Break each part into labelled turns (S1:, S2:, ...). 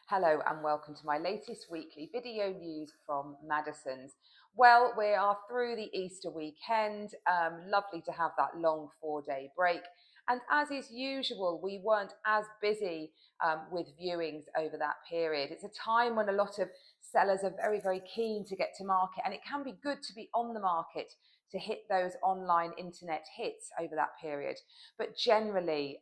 S1: Hello and welcome to my latest weekly video news from Madison's. Well, we are through the Easter weekend. Lovely to have that long 4-day break. And as is usual, we weren't as busy with viewings over that period. It's a time when a lot of sellers are very, very keen to get to market, and it can be good to be on the market to hit those online internet hits over that period. But generally,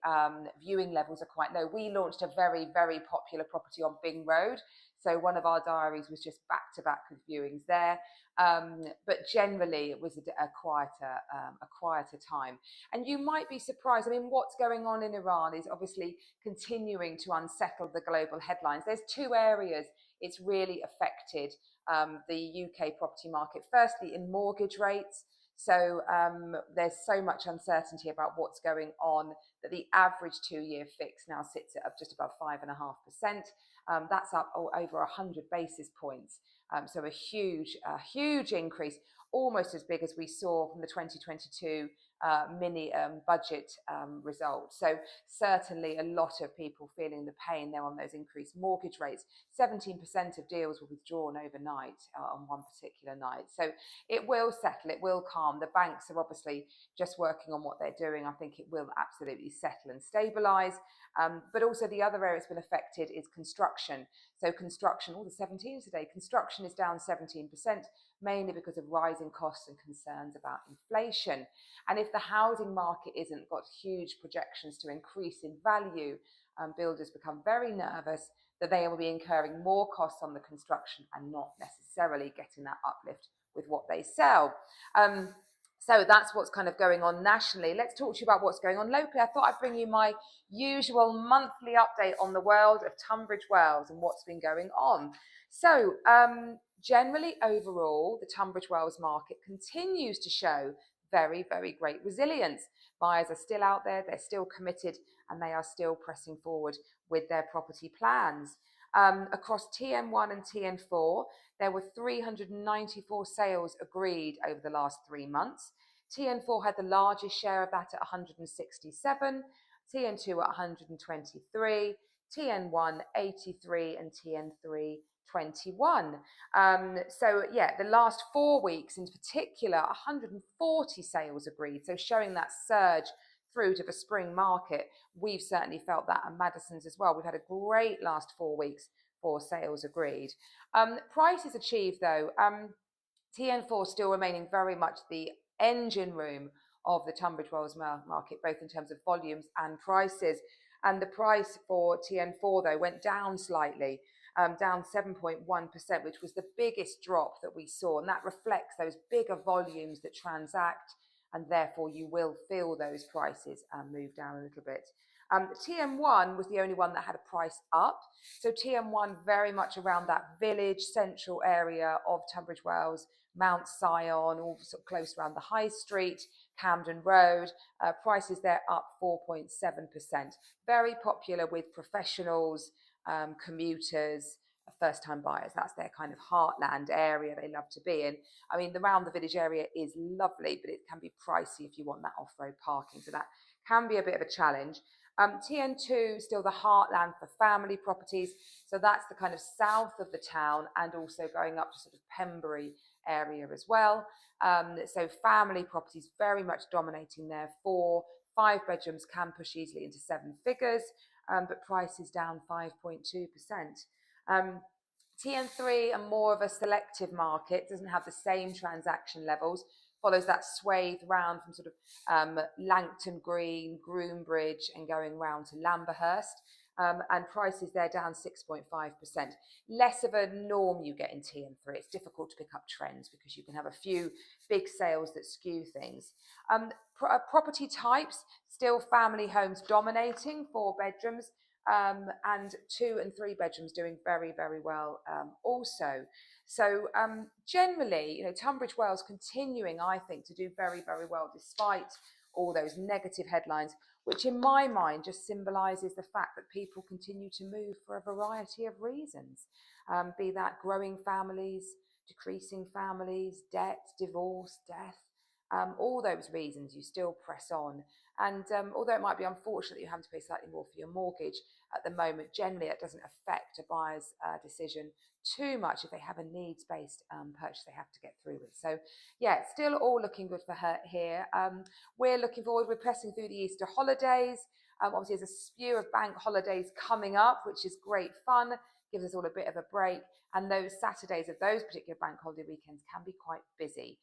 S1: viewing levels are quite low. We launched a very, very popular property on Bing Road. So one of our diaries was just back to back with viewings there. But generally, it was a quieter time. And you might be surprised. I mean, what's going on in Iran is obviously continuing to unsettle the global headlines. There's two areas it's really affected the UK property market. Firstly, in mortgage rates. So there's so much uncertainty about what's going on that the average 2-year fix now sits at just above 5.5%. That's up over 100 basis points. So a huge increase, almost as big as we saw from the 2022 mini budget result. So certainly a lot of people feeling the pain there on those increased mortgage rates. 17% of deals were withdrawn overnight on one particular night. So it will settle, it will calm. The banks are obviously just working on what they're doing. I think it will absolutely settle and stabilise. But also the other area that's been affected is construction. So construction, all the 17s today, construction is down 17%, mainly because of rising costs and concerns about inflation. And if the housing market isn't got huge projections to increase in value, builders become very nervous that they will be incurring more costs on the construction and not necessarily getting that uplift with what they sell. So that's what's kind of going on nationally. Let's talk to you about what's going on locally. I thought I'd bring you my usual monthly update on the world of Tunbridge Wells and what's been going on. So generally overall, the Tunbridge Wells market continues to show very, very great resilience. Buyers are still out there, they're still committed, and they are still pressing forward with their property plans. Across TN1 and TN4, there were 394 sales agreed over the last 3 months. TN4 had the largest share of that at 167, TN2 at 123, TN1 83, and TN3 21. So yeah, the last 4 weeks in particular, 140 sales agreed. So showing that surge through to the spring market. We've certainly felt that at Madison's as well. We've had a great last 4 weeks for sales agreed. Prices achieved though, TN4 still remaining very much the engine room of the Tunbridge Wells market, both in terms of volumes and prices. And the price for TN4 though went down slightly, down 7.1%, which was the biggest drop that we saw. And that reflects those bigger volumes that transact, and therefore you will feel those prices move down a little bit. TM1 was the only one that had a price up. So TM1 very much around that village central area of Tunbridge Wells, Mount Sion, all sort of close around the High Street, Camden Road. Prices there up 4.7%. Very popular with professionals, commuters, first-time buyers. That's their kind of heartland area they love to be in. I mean, the round the village area is lovely, but it can be pricey if you want that off-road parking. So that can be a bit of a challenge. TN2, still the heartland for family properties. So that's the kind of south of the town and also going up to sort of Pembury area as well. So family properties very much dominating there. 4, 5 bedrooms can push easily into 7 figures, but price is down 5.2%. TN3 are more of a selective market, doesn't have the same transaction levels, follows that swathe round from sort of Langton Green, Groombridge, and going round to Lamberhurst. And prices there down 6.5%. Less of a norm you get in TN3. It's difficult to pick up trends because you can have a few big sales that skew things. Property types, still family homes dominating, 4 bedrooms, and 2 and 3 bedrooms doing very, very well also. So generally, you know, Tunbridge Wells continuing, I think, to do very, very well despite all those negative headlines, which in my mind just symbolises the fact that people continue to move for a variety of reasons, be that growing families, decreasing families, debt, divorce, death, all those reasons you still press on. And although it might be unfortunate that you're having to pay slightly more for your mortgage at the moment, generally it doesn't affect a buyer's decision too much if they have a needs-based purchase they have to get through with. So yeah, it's still all looking good for her here. We're looking forward, we're pressing through the Easter holidays. Obviously there's a spew of bank holidays coming up, which is great fun, gives us all a bit of a break. And those Saturdays of those particular bank holiday weekends can be quite busy.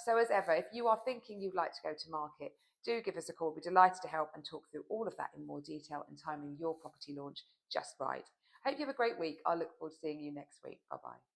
S1: So as ever, if you are thinking you'd like to go to market, do give us a call. We'd be delighted to help and talk through all of that in more detail and timing your property launch just right. I hope you have a great week. I look forward to seeing you next week. Bye-bye.